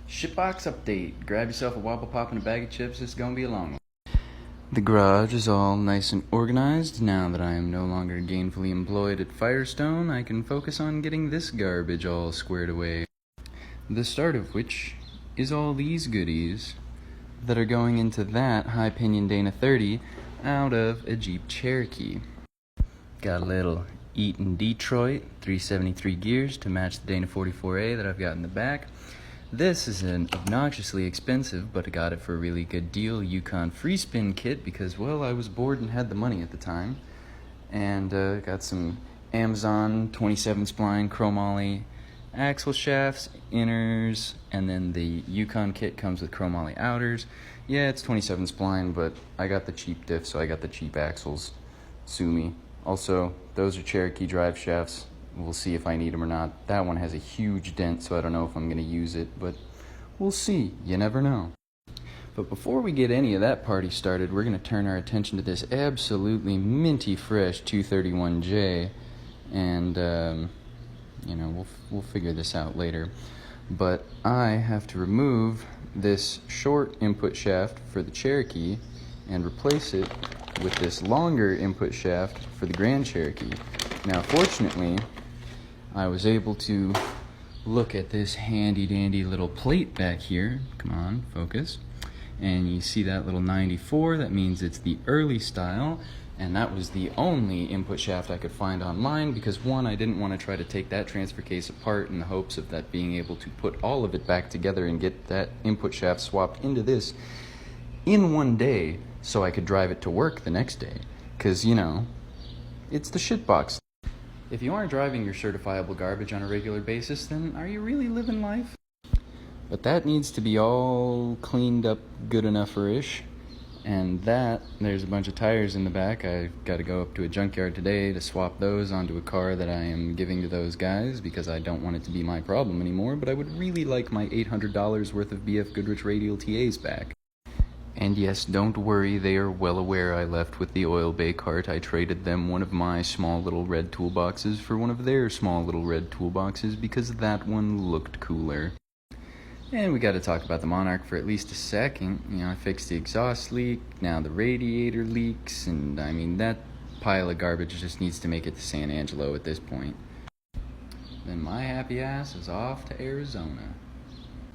Shitbox update. Grab yourself a Wobble Pop and a bag of chips. It's gonna be a long one. The garage is all nice and organized. Now that I am no longer gainfully employed at Firestone, I can focus on getting this garbage all squared away. The start of which is all these goodies that are going into that high pinion Dana 30 out of a Jeep Cherokee. Got a little Eaton Detroit 373 gears to match the Dana 44A that I've got in the back. This is an obnoxiously expensive, but I got it for a really good deal, Yukon free spin kit because, well, I was bored and had the money at the time. And got some Amazon 27 spline chromoly axle shafts, inners, and then the Yukon kit comes with chromoly outers. Yeah, it's 27 spline, but I got the cheap diff, so I got the cheap axles. Sue me. Also, those are Cherokee drive shafts. We'll see if I need them or not. That one has a huge dent, so I don't know if I'm going to use it, but we'll see. You never know. But before we get any of that party started, we're going to turn our attention to this absolutely minty fresh 231J, and we'll figure this out later. But I have to remove this short input shaft for the Cherokee and replace it with this longer input shaft for the Grand Cherokee. Now, fortunately, I was able to look at this handy dandy little plate back here. Come on, focus. And you see that little 94, that means it's the early style, and that was the only input shaft I could find online because, one, I didn't want to try to take that transfer case apart in the hopes of that being able to put all of it back together and get that input shaft swapped into this in one day so I could drive it to work the next day. Because, it's the shitbox. If you aren't driving your certifiable garbage on a regular basis, then are you really living life? But that needs to be all cleaned up good enough-ish. And there's a bunch of tires in the back. I've got to go up to a junkyard today to swap those onto a car that I am giving to those guys because I don't want it to be my problem anymore, but I would really like my $800 worth of BF Goodrich radial TAs back. And yes, don't worry, they are well aware I left with the oil bay cart. I traded them one of my small little red toolboxes for one of their small little red toolboxes because that one looked cooler. And we got to talk about the Monarch for at least a second. I fixed the exhaust leak, now the radiator leaks, and that pile of garbage just needs to make it to San Angelo at this point. Then my happy ass is off to Arizona.